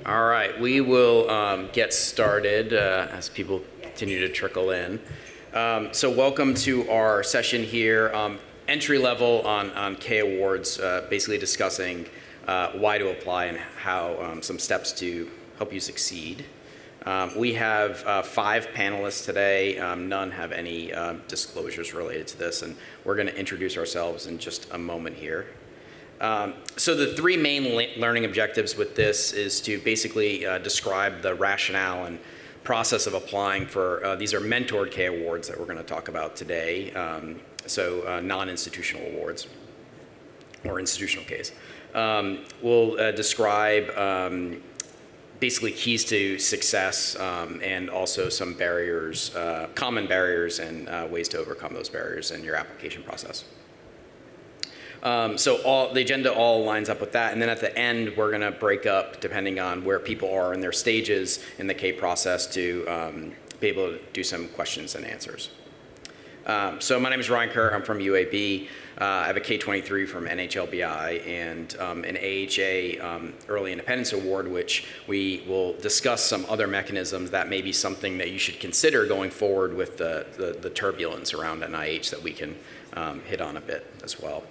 All right, we will get started as people continue to trickle in. So welcome to our session here, entry level on K Awards, basically discussing why to apply and how some steps to help you succeed. We have 5 panelists today. None have any disclosures related to this, and we're going to introduce ourselves in just a moment here. So the 3 main learning objectives with this is to basically describe the rationale and process of applying for, these are mentored K Awards that we're going to talk about today, so non-institutional awards or institutional Ks. We'll describe basically keys to success and also some barriers, common barriers and ways to overcome those barriers in your application process. So the agenda all lines up with that, and then at the end we're going to break up depending on where people are in their stages in the K process to be able to do some questions and answers. So my name is Ryan Kerr. I'm from UAB. I have a K-23 from NHLBI and an AHA Early Independence Award, which we will discuss some other mechanisms that may be something that you should consider going forward with the turbulence around NIH that we can hit on a bit as well.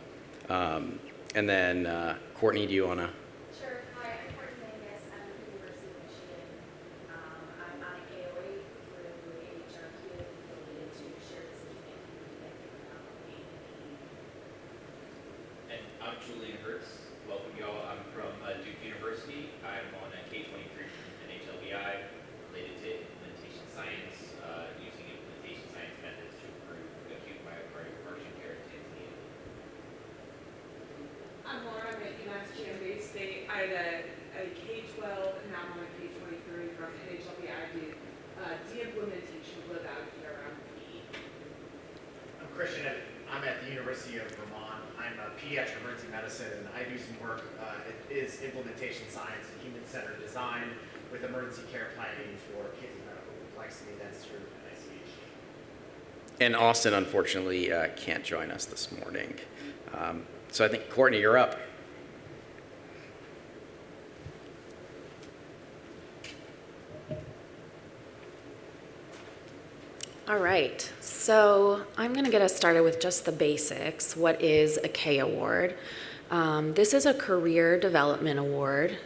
And then, Courtney, do you want to? Sure. Hi, I'm Courtney Mangus. I'm at the University of Michigan. I'm on a KOA through AHRQ affiliated to share this And I'm Julian Hertz. Welcome, y'all. I'm from Duke University. I'm on a K-23 from NHLBI related to implementation science, using implementation science methods to improve acute myocardial infarction care in Tanzania. I'm Laura. I'm at UMass Chandler State. I had a K-12 and now I'm on a K-23 from NHLBI. I do de-implementation of live out here around PE. I'm Christian. I'm at the University of Vermont. I'm a pediatric emergency medicine, and I do some work. It is implementation science and human-centered design with emergency care planning for kids with medical complexity. That's through NICH. And Austin, unfortunately, can't join us this morning. So I think, Courtney, you're up. All right, so I'm going to get us started with just the basics. What is a K Award? This is a career development award,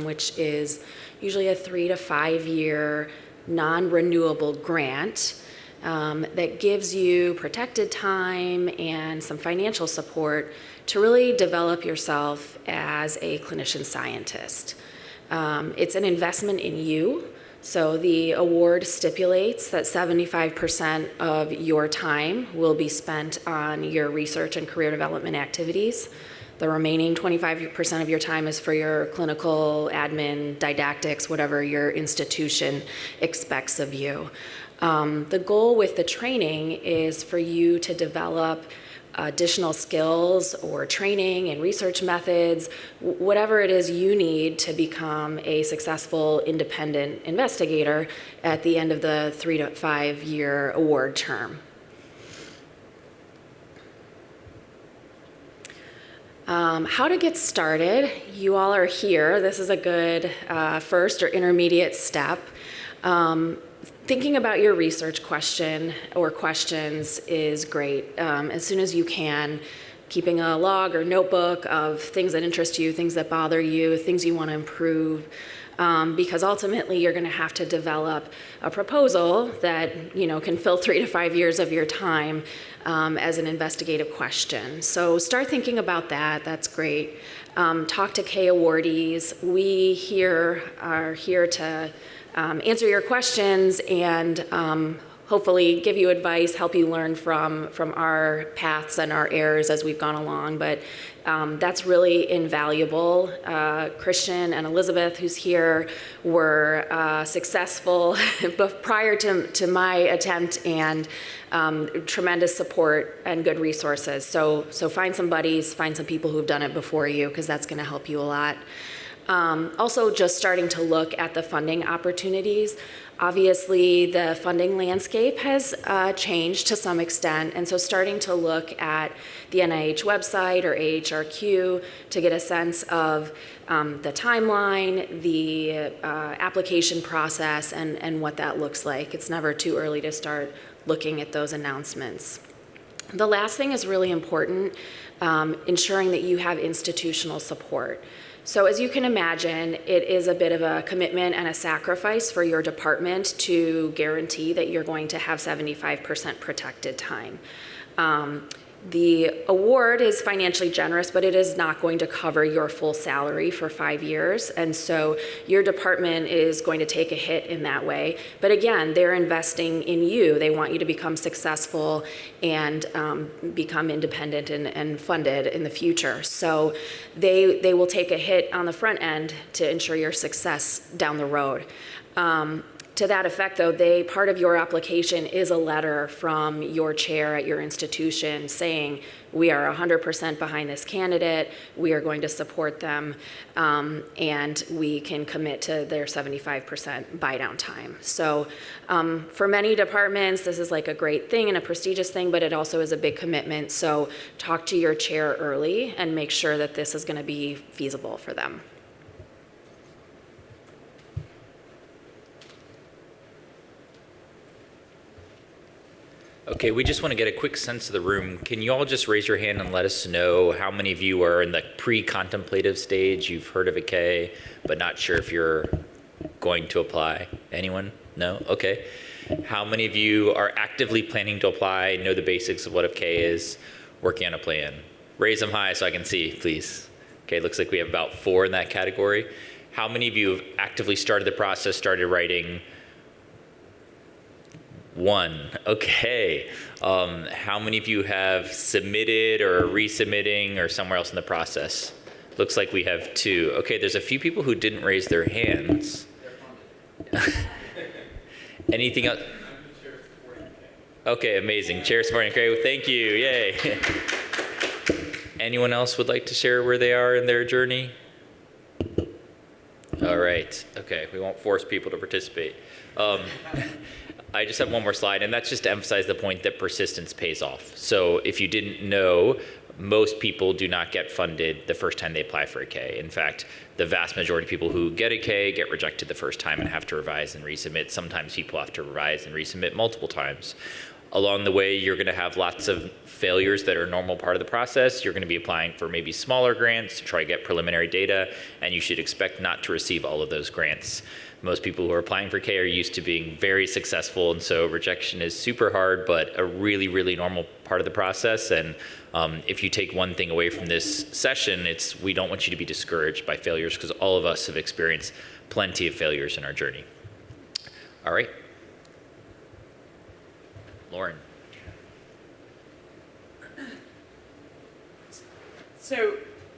which is usually a 3 to 5 year non-renewable grant that gives you protected time and some financial support to really develop yourself as a clinician scientist. It's an investment in you. So the award stipulates that 75% of your time will be spent on your research and career development activities. The remaining 25% of your time is for your clinical, admin, didactics, whatever your institution expects of you. The goal with the training is for you to develop additional skills or training and research methods, whatever it is you need to become a successful independent investigator at the end of the 3 to 5 year award term. How to get started. You all are here. This is a good first or intermediate step. Thinking about your research question or questions is great. As soon as you can, keeping a log or notebook of things that interest you, things that bother you, things you want to improve, because ultimately you're going to have to develop a proposal that can fill 3 to 5 years of your time as an investigative question. So start thinking about that. That's great. Talk to K awardees. We here are here to answer your questions and hopefully give you advice, help you learn from our paths and our errors as we've gone along. But that's really invaluable. Christian and Elizabeth, who's here, were successful prior to my attempt, and tremendous support and good resources. So find some buddies, find some people who've done it before you, because that's going to help you a lot. Also, just starting to look at the funding opportunities. Obviously, the funding landscape has changed to some extent, and so starting to look at the NIH website or AHRQ to get a sense of the timeline, the application process, and what that looks like. It's never too early to start looking at those announcements. The last thing is really important, ensuring that you have institutional support. So as you can imagine, it is a bit of a commitment and a sacrifice for your department to guarantee that you're going to have 75% protected time. The award is financially generous, but it is not going to cover your full salary for 5 years. And so your department is going to take a hit in that way. But again, they're investing in you. They want you to become successful and become independent and funded in the future. So they will take a hit on the front end to ensure your success down the road. To that effect, though, part of your application is a letter from your chair at your institution saying, we are 100% behind this candidate, we are going to support them, and we can commit to their 75% buy-down time. So for many departments, this is like a great thing and a prestigious thing, but it also is a big commitment. So talk to your chair early and make sure that this is going to be feasible for them. Okay, we just want to get a quick sense of the room. Can you all just raise your hand and let us know how many of you are in the pre-contemplative stage? You've heard of a K, but not sure if you're going to apply. Anyone? No? Okay. How many of you are actively planning to apply, know the basics of what a K is, working on a plan? Raise them high so I can see, please. Okay, looks like we have about 4 in that category. How many of you have actively started the process, started writing? 1. Okay. How many of you have submitted or resubmitting or somewhere else in the process? Looks like we have 2. Okay, there's a few people who didn't raise their hands. Anything else? Okay, amazing. Chair supporting. Great. Thank you. Yay. Anyone else would like to share where they are in their journey? All right. Okay, we won't force people to participate. I just have one more slide, and that's just to emphasize the point that persistence pays off. So if you didn't know, most people do not get funded the first time they apply for a K. In fact, the vast majority of people who get a K get rejected the first time and have to revise and resubmit. Sometimes people have to revise and resubmit multiple times. Along the way, you're going to have lots of failures that are a normal part of the process. You're going to be applying for maybe smaller grants to try to get preliminary data, and you should expect not to receive all of those grants. Most people who are applying for K are used to being very successful, and so rejection is super hard, but a really, really normal part of the process. And if you take one thing away from this session, it's we don't want you to be discouraged by failures, because all of us have experienced plenty of failures in our journey. All right. Lauren. So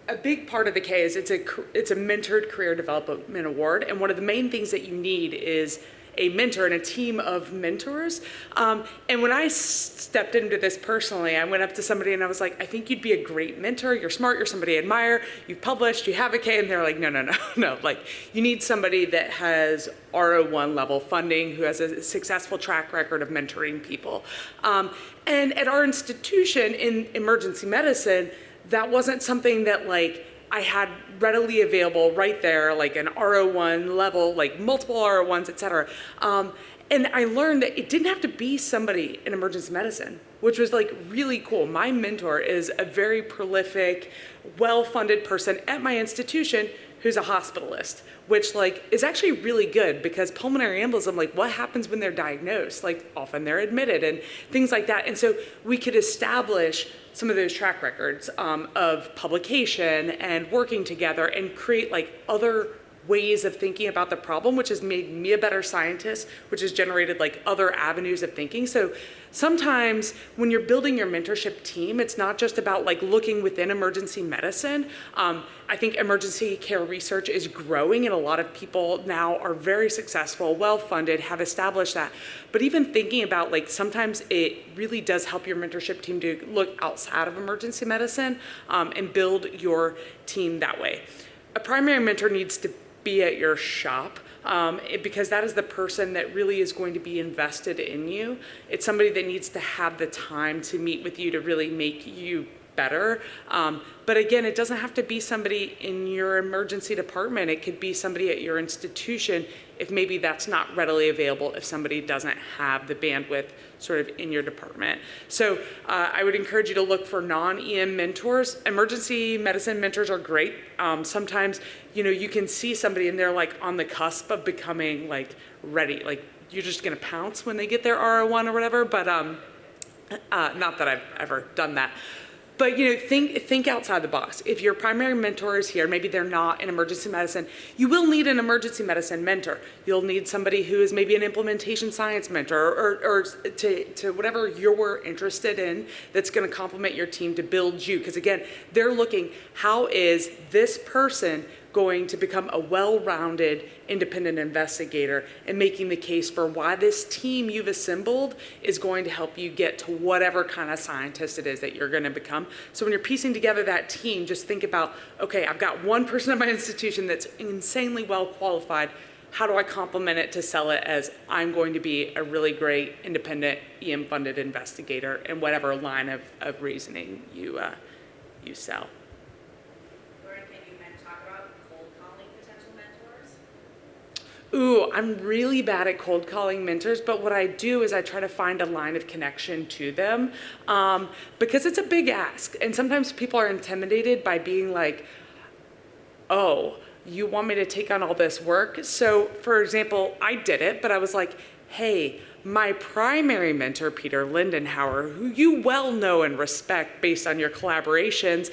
a big part of the K is it's a mentored career development award, and one of the main things that you need is a mentor and a team of mentors. And when I stepped into this personally, I went up to somebody and I was like, I think you'd be a great mentor. You're smart, you're somebody I admire, you've published, you have a K. And they're like, no. Like, you need somebody that has R01 level funding, who has a successful track record of mentoring people. And at our institution in emergency medicine, that wasn't something that like I had readily available right there, like an R01 level, like multiple R01s, et cetera. And I learned that it didn't have to be somebody in emergency medicine, which was like really cool. My mentor is a very prolific, well-funded person at my institution who's a hospitalist, which like is actually really good, because pulmonary embolism, like what happens when they're diagnosed? Like often they're admitted and things like that. And so we could establish some of those track records of publication and working together and create like other ways of thinking about the problem, which has made me a better scientist, which has generated like other avenues of thinking. So sometimes when you're building your mentorship team, it's not just about like looking within emergency medicine. I think emergency care research is growing, and a lot of people now are very successful, well-funded, have established that. But even thinking about like sometimes it really does help your mentorship team to look outside of emergency medicine and build your team that way. a primary mentor needs to be at your shop, because that is the person that really is going to be invested in you. It's somebody that needs to have the time to meet with you to really make you better. But again, it doesn't have to be somebody in your emergency department. It could be somebody at your institution if maybe that's not readily available, if somebody doesn't have the bandwidth sort of in your department. So I would encourage you to look for non-EM mentors. Emergency medicine mentors are great. Sometimes, you can see somebody and they're like on the cusp of becoming like ready, like you're just gonna pounce when they get their R01 or whatever, but not that I've ever done that. But think outside the box. If your primary mentor is here, maybe they're not in emergency medicine, you will need an emergency medicine mentor. You'll need somebody who is maybe an implementation science mentor or to whatever you're interested in that's going to complement your team to build you. Because again, they're looking, how is this person going to become a well-rounded independent investigator and making the case for why this team you've assembled is going to help you get to whatever kind of scientist it is that you're going to become. So when you're piecing together that team, just think about, okay, I've got one person at my institution that's insanely well qualified. How do I complement it to sell it as I'm going to be a really great independent EM-funded investigator in whatever line of reasoning you sell. Ooh, I'm really bad at cold calling mentors, but what I do is I try to find a line of connection to them, because it's a big ask. And sometimes people are intimidated by being like, oh, you want me to take on all this work? So for example, I did it, but I was like, hey, my primary mentor, Peter Lindenhauer, who you well know and respect based on your collaborations,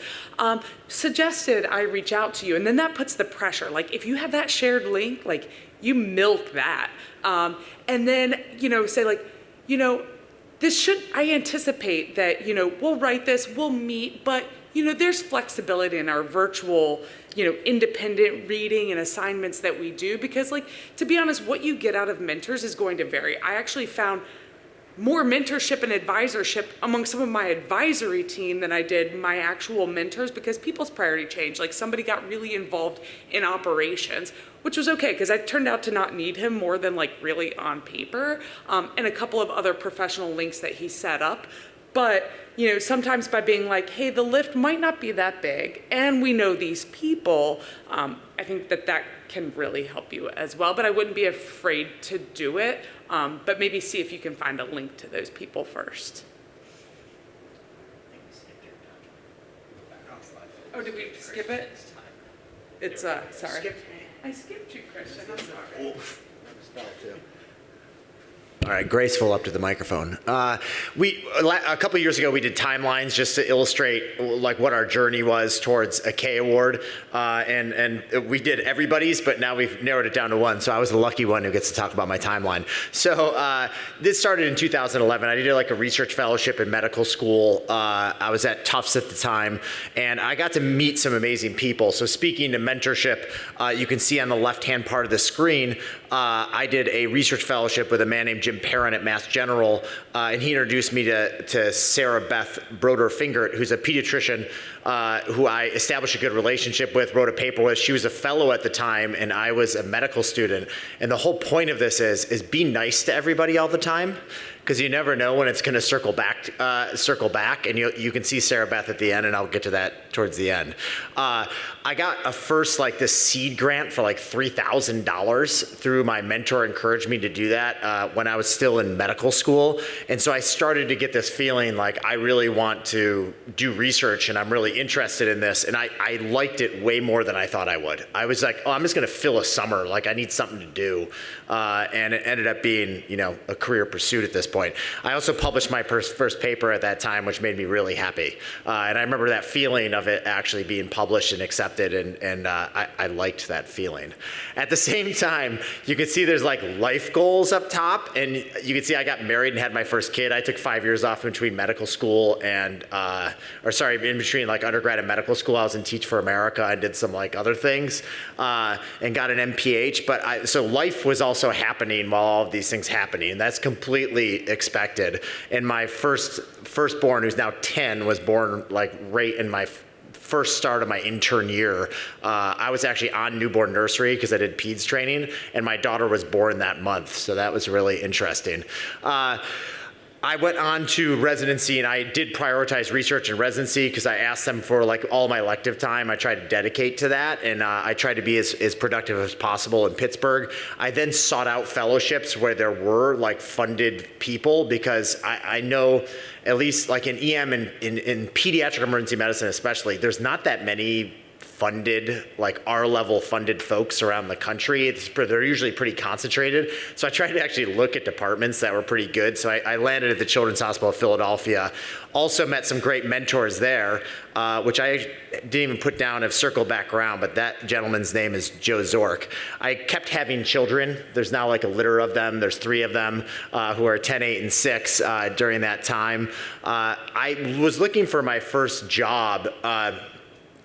suggested I reach out to you. And then that puts the pressure. Like if you have that shared link, like you milk that. And then, say like, I anticipate that, we'll write this, we'll meet, but, there's flexibility in our virtual, independent reading and assignments that we do, because like, to be honest, what you get out of mentors is going to vary. I actually found more mentorship and advisorship among some of my advisory team than I did my actual mentors, because people's priority changed. Like somebody got really involved in operations, which was okay because I turned out to not need him more than like really on paper, and a couple of other professional links that he set up. But sometimes by being like, hey, the lift might not be that big and we know these people, I think that can really help you as well. But I wouldn't be afraid to do it, but maybe see if you can find a link to those people first. Oh, did we skip it? It's, sorry. I skipped you, Christian, I'm sorry. All right, graceful up to the microphone. A couple of years ago, we did timelines just to illustrate like what our journey was towards a K award, and we did everybody's, but now we've narrowed it down to one. So I was the lucky one who gets to talk about my timeline. So this started in 2011. I did like a research fellowship in medical school. I was at Tufts at the time, and I got to meet some amazing people. So speaking to mentorship, you can see on the left-hand part of the screen, I did a research fellowship with a man named Jim Perrin at Mass General, and he introduced me to Sarah Beth Broder-Fingert, who's a pediatrician who I established a good relationship with, wrote a paper with. She was a fellow at the time, and I was a medical student. And the whole point of this is be nice to everybody all the time, because you never know when it's going to circle back. And you can see Sarah Beth at the end, and I'll get to that towards the end. I got a first this seed grant for like $3,000 through my mentor. Encouraged me to do that when I was still in medical school, and so I started to get this feeling like I really want to do research, and I'm really interested in this, and I liked it way more than I thought I would. I was like, oh, I'm just going to fill a summer. Like I need something to do, and it ended up being a career pursuit at this point. I also published my first paper at that time, which made me really happy. And I remember that feeling of it actually being published and accepted, and I liked that feeling. At the same time, you can see there's like life goals up top, and you can see I got married and had my first kid. I took 5 years off in between medical school and, in between like undergrad and medical school. I was in Teach for America. I did some like other things and got an MPH. So life was also happening while all of these things happening, and that's completely expected. And my firstborn, who's now 10, was born like right in my first start of my intern year, I was actually on newborn nursery because I did peds training, and my daughter was born that month, so that was really interesting. I went on to residency, and I did prioritize research and residency because I asked them for like all my elective time. I tried to dedicate to that, and I tried to be as productive as possible in Pittsburgh. I then sought out fellowships where there were like funded people, because I know, at least like in EM and in pediatric emergency medicine especially, there's not that many funded, like our level funded folks around the country. They're usually pretty concentrated. So I tried to actually look at departments that were pretty good. So I landed at the Children's Hospital of Philadelphia. Also met some great mentors there, which I didn't even put down of circle back around, but that gentleman's name is Joe Zork. I kept having children. There's now like a litter of them. There's 3 of them who are 10, 8, and 6 during that time. I was looking for my first job.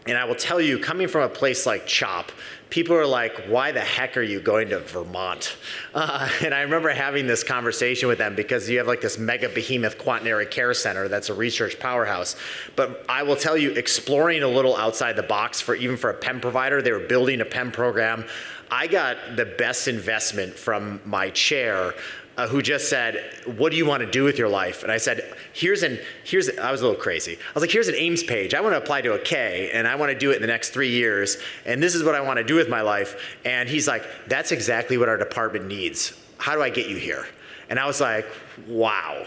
And I will tell you, coming from a place like CHOP, people are like, why the heck are you going to Vermont? And I remember having this conversation with them because you have like this mega behemoth quaternary care center that's a research powerhouse. But I will tell you, exploring a little outside the box even for a PEM provider, they were building a PEM program. I got the best investment from my chair, who just said, what do you want to do with your life? And I said, I was a little crazy. I was like, here's an AIMS page. I want to apply to a K, and I want to do it in the next 3 years, and this is what I want to do with my life. And he's like, that's exactly what our department needs. How do I get you here? And I was like, wow.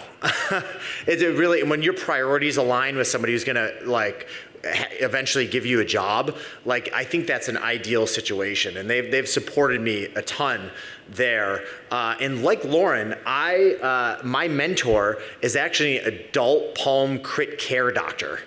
It really, when your priorities align with somebody who's going to like eventually give you a job, like I think that's an ideal situation, and they've supported me a ton there. And like Lauren, my mentor is actually an adult palm crit care doctor.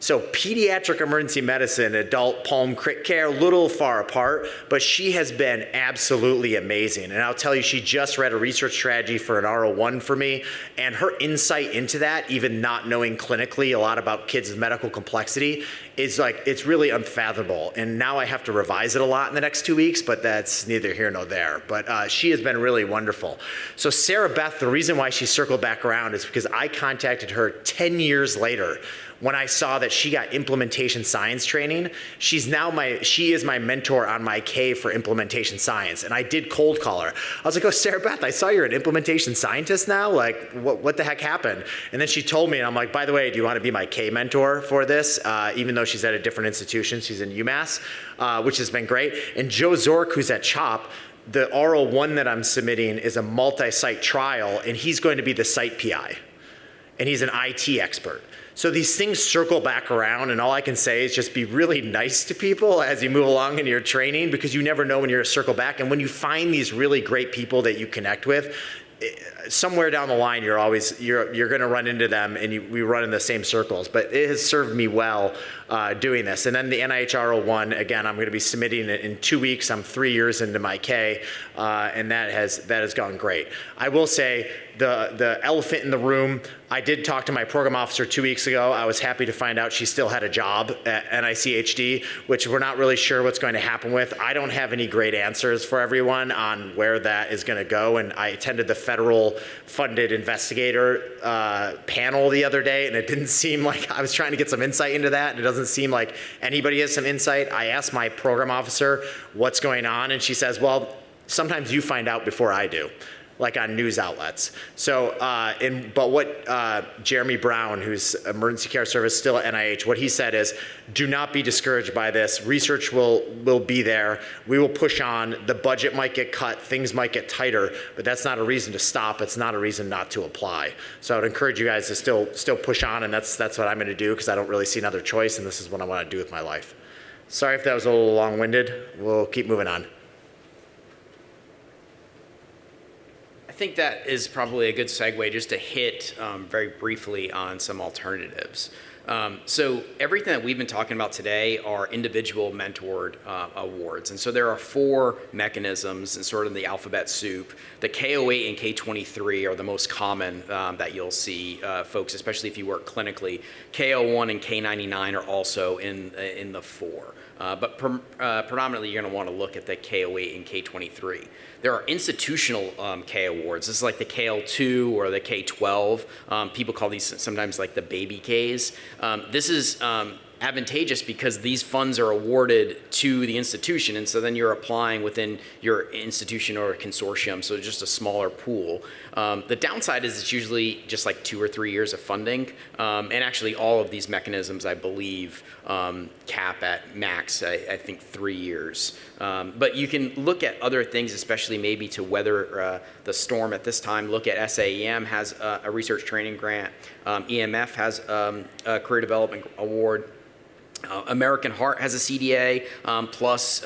So pediatric emergency medicine, adult palm crit care, a little far apart, but she has been absolutely amazing. And I'll tell you, she just read a research strategy for an R01 for me, and her insight into that, even not knowing clinically a lot about kids with medical complexity, is like, it's really unfathomable. And now I have to revise it a lot in the next 2 weeks, but that's neither here nor there. But she has been really wonderful. So Sarah Beth, the reason why she circled back around is because I contacted her 10 years later when I saw that she got implementation science training. She is my mentor on my K for implementation science. And I did cold call her. I was like, oh, Sarah Beth, I saw you're an implementation scientist now. Like, what the heck happened? And then she told me, and I'm like, by the way, do you want to be my K mentor for this? Even though she's at a different institution, she's in UMass, which has been great. And Joe Zork, who's at CHOP, the R01 that I'm submitting is a multi-site trial, and he's going to be the site PI. And he's an IT expert. So these things circle back around, and all I can say is just be really nice to people as you move along in your training, because you never know when you're going to circle back. And when you find these really great people that you connect with, somewhere down the line, you're going to run into them, and we run in the same circles. But it has served me well doing this. And then the NIHR01, again, I'm going to be submitting it in 2 weeks. I'm 3 years into my K, and that has gone great. I will say the elephant in the room, I did talk to my program officer 2 weeks ago. I was happy to find out she still had a job at NICHD, which we're not really sure what's going to happen with. I don't have any great answers for everyone on where that is going to go. And I attended the federal funded investigator panel the other day, and it didn't seem like I was trying to get some insight into that, and it doesn't seem like anybody has some insight. I asked my program officer what's going on, and she says, well, sometimes you find out before I do, like on news outlets. So, but what Jeremy Brown, who's emergency care service still at NIH, what he said is, do not be discouraged by this. Research will be there. We will push on. The budget might get cut. Things might get tighter, but that's not a reason to stop. It's not a reason not to apply. So I would encourage you guys to still push on, and that's what I'm going to do, because I don't really see another choice, and this is what I want to do with my life. Sorry if that was a little long-winded. We'll keep moving on. I think that is probably a good segue just to hit very briefly on some alternatives. So everything that we've been talking about today are individual mentored awards. And so there are 4 mechanisms in sort of the alphabet soup. The K08 and K23 are the most common that you'll see folks, especially if you work clinically. K01 and K99 are also in the 4. But predominantly you're going to want to look at the K08 and K23. There are institutional K awards. This is like the KL2 or the K12. People call these sometimes like the baby Ks. This is advantageous because these funds are awarded to the institution, and so then you're applying within your institution or a consortium, so just a smaller pool. The downside is it's usually just like 2 or 3 years of funding, and actually all of these mechanisms, I believe, cap at max, I think 3 years. But you can look at other things, especially maybe to weather the storm at this time. Look at SAEM has a research training grant. EMF has a career development award. American Heart has a CDA, plus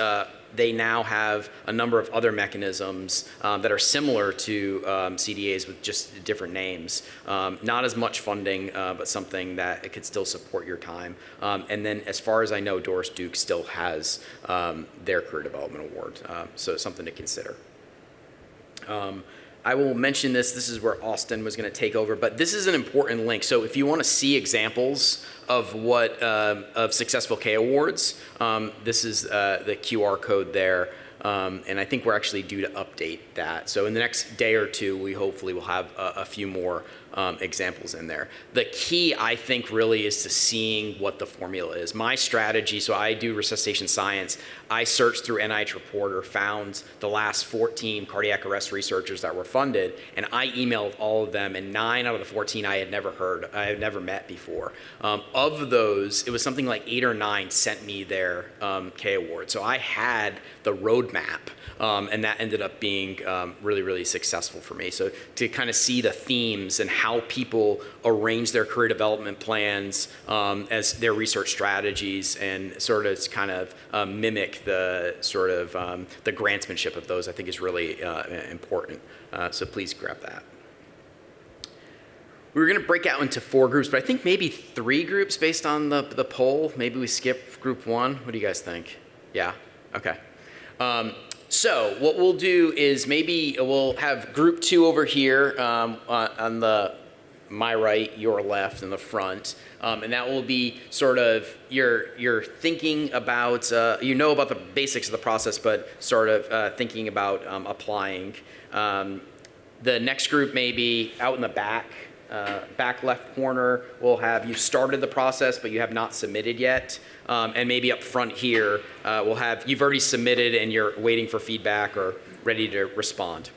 they now have a number of other mechanisms that are similar to CDAs with just different names. Not as much funding, but something that it could still support your time. And then as far as I know, Doris Duke still has their Career Development Award, so it's something to consider. I will mention this is where Austin was going to take over, but this is an important link. So if you want to see examples of what of successful K awards, this is the QR code there, and I think we're actually due to update that. So in the next day or two, we hopefully will have a few more examples in there. The key, I think, really is to seeing what the formula is. My strategy, so I do resuscitation science, I searched through NIH Reporter, found the last 14 cardiac arrest researchers that were funded, and I emailed all of them, and 9 out of the 14 I had never met before. Of those, it was something like 8 or 9 sent me their K award. So I had the roadmap, and that ended up being really, really successful for me. So to kind of see the themes and how people arrange their career development plans as their research strategies, and sort of kind of mimic the sort of the grantsmanship of those, I think is really important. So please grab that. We were going to break out into 4 groups, but I think maybe 3 groups based on the poll. Maybe we skip group 1. What do you guys think? Yeah? Okay. So what we'll do is maybe we'll have group 2 over here on my right, your left, in the front, and that will be sort of you're thinking about about the basics of the process, but sort of thinking about applying. The next group may be out in the back left corner. We'll have you started the process, but you have not submitted yet. And maybe up front here, we'll have you've already submitted and you're waiting for feedback or ready to respond.